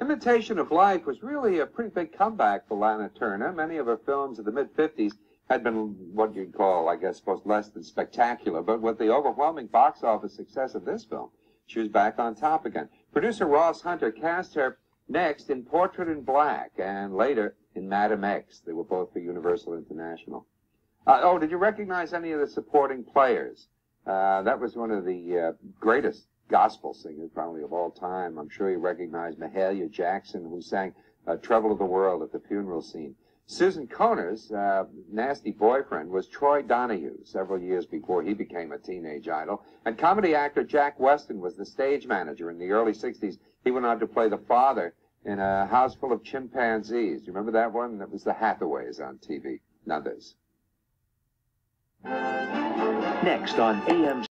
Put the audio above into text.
Imitation of Life was really a pretty big comeback for Lana Turner. Many of her films of the mid-50s had been what you'd call, I guess, less than spectacular. But with the overwhelming box office success of this film, she was back on top again. Producer Ross Hunter cast her next in Portrait in Black and later in Madam X. They were both for Universal International. Oh, did you recognize any of the supporting players? That was one of the greatest gospel singers probably of all time. I'm sure you recognize Mahalia Jackson, who sang Trouble of the World at the funeral scene. Susan Conner's nasty boyfriend was Troy Donahue several years before he became a teenage idol. And comedy actor Jack Weston was the stage manager in the early 60s. He went on to play the father in A House Full of Chimpanzees. You remember that one? That was the Hathaways on TV. Now this. Next on AMC.